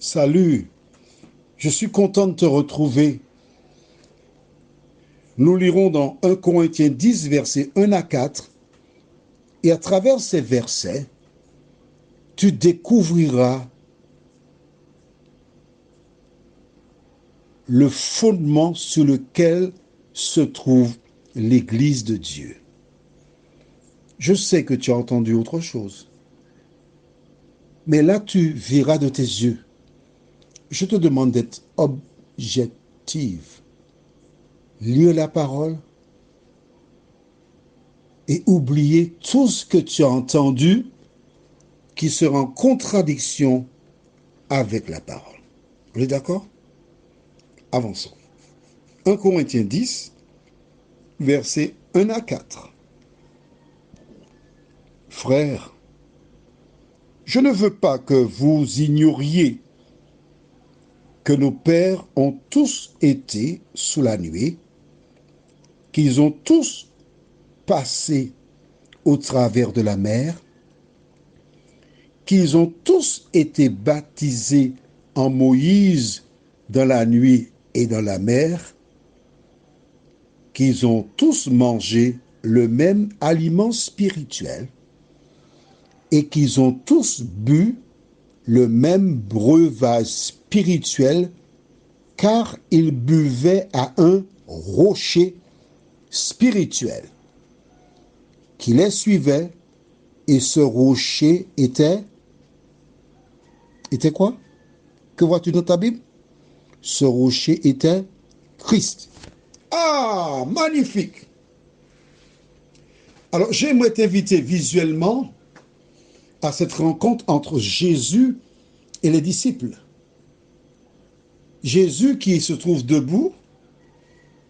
Salut, je suis content de te retrouver. Nous lirons dans 1 Corinthiens 10, versets 1 à 4, et à travers ces versets, tu découvriras le fondement sur lequel se trouve l'Église de Dieu. Je sais que tu as entendu autre chose, mais là tu verras de tes yeux. Je te demande d'être objective. Lire la parole et oublier tout ce que tu as entendu qui sera en contradiction avec la parole. Vous êtes d'accord? Avançons. 1 Corinthiens 10, versets 1 à 4. Frères, je ne veux pas que vous ignoriez que nos pères ont tous été sous la nuée, qu'ils ont tous passé au travers de la mer, qu'ils ont tous été baptisés en Moïse dans la nuit et dans la mer, qu'ils ont tous mangé le même aliment spirituel et qu'ils ont tous bu le même breuvage spirituel, car ils buvaient à un rocher spirituel qui les suivait, et ce rocher était quoi? Que vois-tu dans ta Bible? Ce rocher était Christ. Ah, magnifique! Alors, j'aimerais t'inviter visuellement à cette rencontre entre Jésus et les disciples. Jésus qui se trouve debout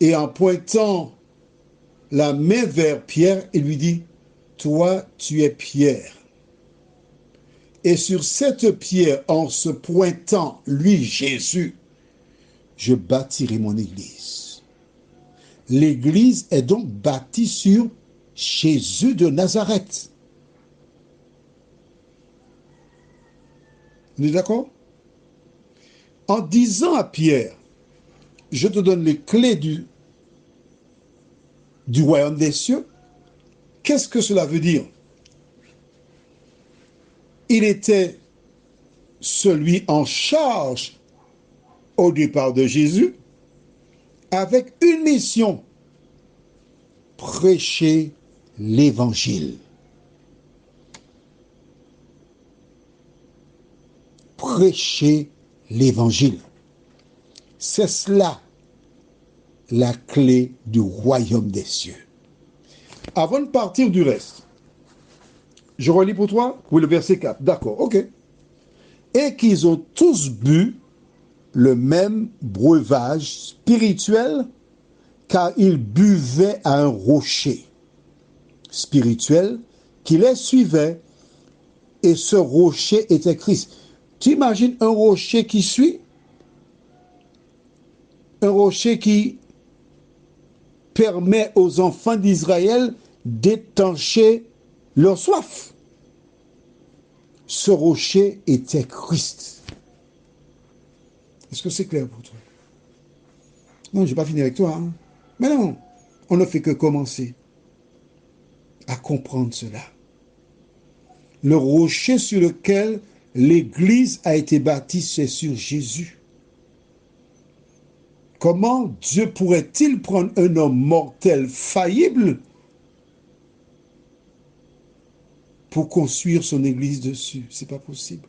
et en pointant la main vers Pierre, il lui dit, toi, tu es Pierre. Et sur cette pierre, en se pointant, lui, Jésus, je bâtirai mon église. L'église est donc bâtie sur Jésus de Nazareth. On est d'accord? En disant à Pierre, je te donne les clés du royaume des cieux, qu'est-ce que cela veut dire? Il était celui en charge au départ de Jésus, avec une mission, prêcher l'évangile. Prêcher l'évangile. C'est cela la clé du royaume des cieux. Avant de partir du reste, je relis pour toi, oui, le verset 4, d'accord, ok. Et qu'ils ont tous bu le même breuvage spirituel, car ils buvaient à un rocher spirituel qui les suivait, et ce rocher était Christ. Tu imagines un rocher qui suit? Un rocher qui permet aux enfants d'Israël d'étancher leur soif. Ce rocher était Christ. Est-ce que c'est clair pour toi? Non, je n'ai pas fini avec toi. Hein? Mais non, on ne fait que commencer à comprendre cela. Le rocher sur lequel l'Église a été bâtie, c'est sur Jésus. Comment Dieu pourrait-il prendre un homme mortel, faillible, pour construire son Église dessus? C'est pas possible.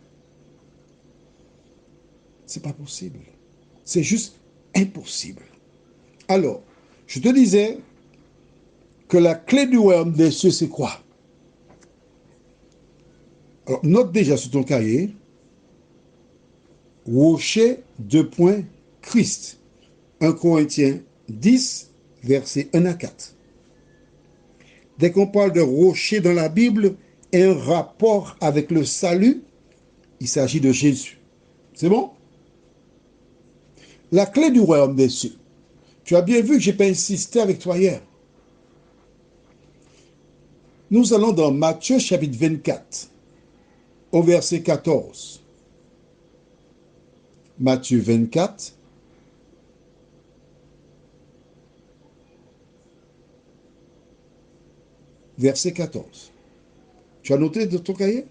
C'est pas possible. C'est juste impossible. Alors, je te disais que la clé du royaume des cieux, c'est quoi? Alors, note déjà sur ton cahier, rocher, Christ. 1 Corinthiens 10, versets 1 à 4. Dès qu'on parle de rocher dans la Bible et un rapport avec le salut, il s'agit de Jésus. C'est bon? La clé du royaume des cieux. Tu as bien vu que je n'ai pas insisté avec toi hier. Nous allons dans Matthieu chapitre 24, au verset 14. Matthieu 24, verset 14. Tu as noté de ton cahier?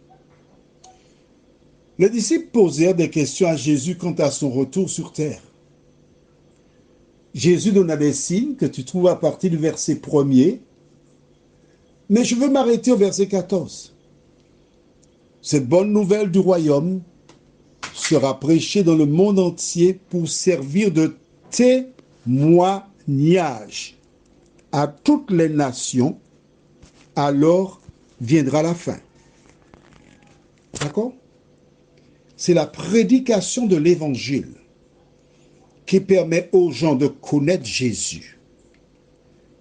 Les disciples posèrent des questions à Jésus quant à son retour sur terre. Jésus donna des signes que tu trouves à partir du verset 1er, mais je veux m'arrêter au verset 14. Cette bonne nouvelle du royaume sera prêchée dans le monde entier pour servir de témoignage à toutes les nations, alors viendra la fin. D'accord? C'est la prédication de l'évangile qui permet aux gens de connaître Jésus,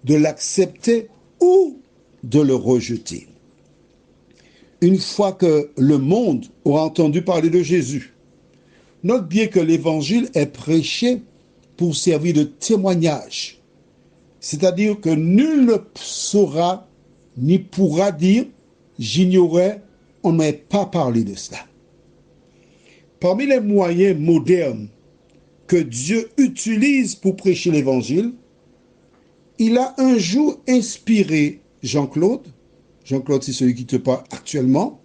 de l'accepter ou de le rejeter. Une fois que le monde aura entendu parler de Jésus, note bien que l'évangile est prêché pour servir de témoignage. C'est-à-dire que nul ne saura ni pourra dire « j'ignorais, on ne m'avait pas parlé de cela ». Parmi les moyens modernes que Dieu utilise pour prêcher l'évangile, il a un jour inspiré Jean-Claude, Jean-Claude c'est celui qui te parle actuellement,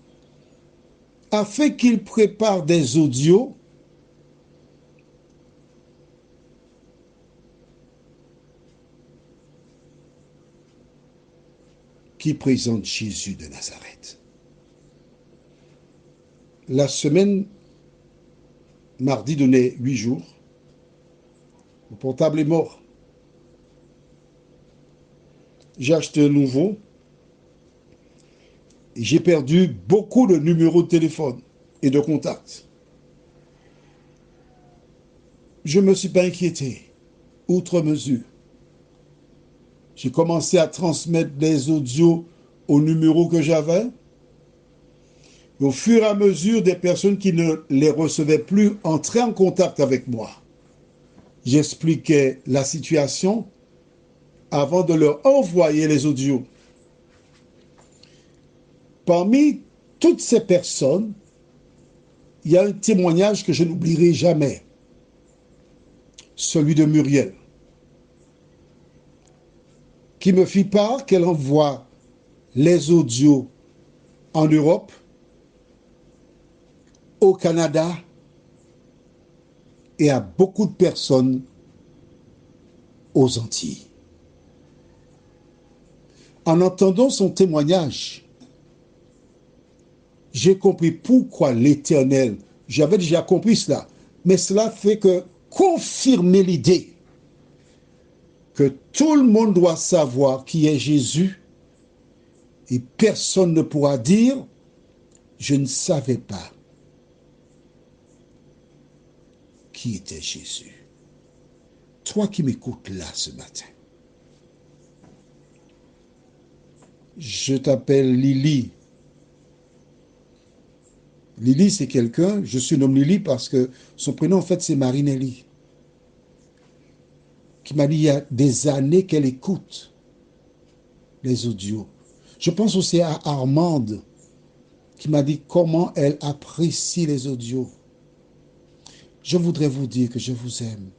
afin qu'il prépare des audios qui présentent Jésus de Nazareth. La semaine, mardi donnait 8 jours, le portable est mort. J'ai acheté un nouveau et j'ai perdu beaucoup de numéros de téléphone et de contacts. Je ne me suis pas inquiété, outre mesure. J'ai commencé à transmettre des audios aux numéros que j'avais. Au fur et à mesure, des personnes qui ne les recevaient plus entraient en contact avec moi. J'expliquais la situation avant de leur envoyer les audios. Parmi toutes ces personnes, il y a un témoignage que je n'oublierai jamais, celui de Muriel, qui me fit part qu'elle envoie les audios en Europe, au Canada et à beaucoup de personnes aux Antilles. En entendant son témoignage, j'ai compris pourquoi l'Éternel, j'avais déjà compris cela, mais cela fait que confirmer l'idée que tout le monde doit savoir qui est Jésus et personne ne pourra dire « je ne savais pas qui était Jésus ». Toi qui m'écoutes là ce matin, je t'appelle Lily. Lily, c'est quelqu'un, je suis nommé Lily parce que son prénom, en fait, c'est Marinelli, qui m'a dit il y a des années qu'elle écoute les audios. Je pense aussi à Armande, qui m'a dit comment elle apprécie les audios. Je voudrais vous dire que je vous aime.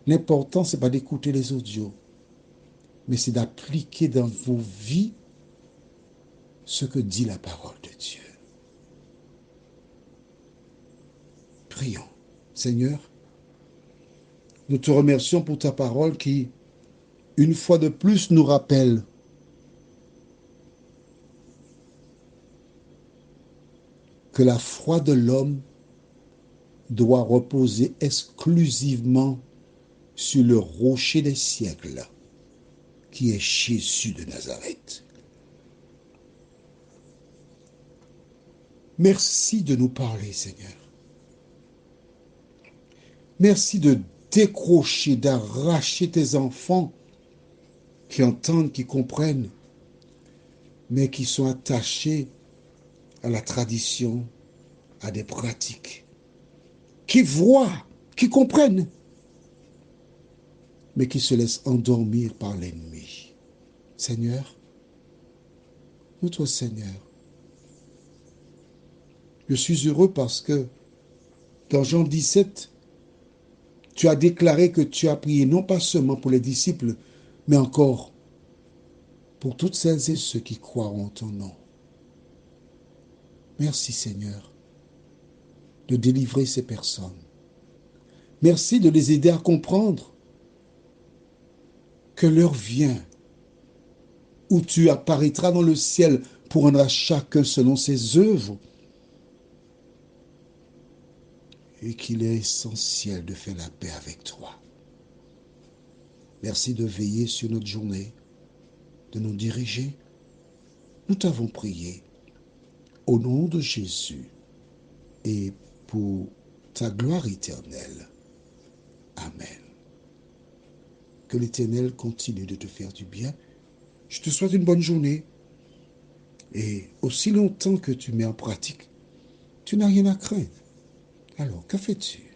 L'important, ce n'est pas d'écouter les audios, mais c'est d'appliquer dans vos vies ce que dit la parole de Dieu. Prions. Seigneur, nous te remercions pour ta parole qui, une fois de plus, nous rappelle que la foi de l'homme doit reposer exclusivement sur le rocher des siècles, qui est Jésus de Nazareth. Merci de nous parler, Seigneur. Merci de décrocher, d'arracher tes enfants qui entendent, qui comprennent, mais qui sont attachés à la tradition, à des pratiques, qui voient, qui comprennent, mais qui se laissent endormir par l'ennemi. Seigneur, notre Seigneur, je suis heureux parce que Dans Jean 17, tu as déclaré que tu as prié non pas seulement pour les disciples, mais encore pour toutes celles et ceux qui croiront en ton nom. Merci Seigneur de délivrer ces personnes. Merci de les aider à comprendre que l'heure vient où tu apparaîtras dans le ciel pour rendre à chacun selon ses œuvres et qu'il est essentiel de faire la paix avec toi. Merci de veiller sur notre journée, de nous diriger. Nous t'avons prié au nom de Jésus et pour ta gloire éternelle. Amen. Que l'Éternel continue de te faire du bien. Je te souhaite une bonne journée. Et aussi longtemps que tu mets en pratique, tu n'as rien à craindre. Alors, que fais-tu?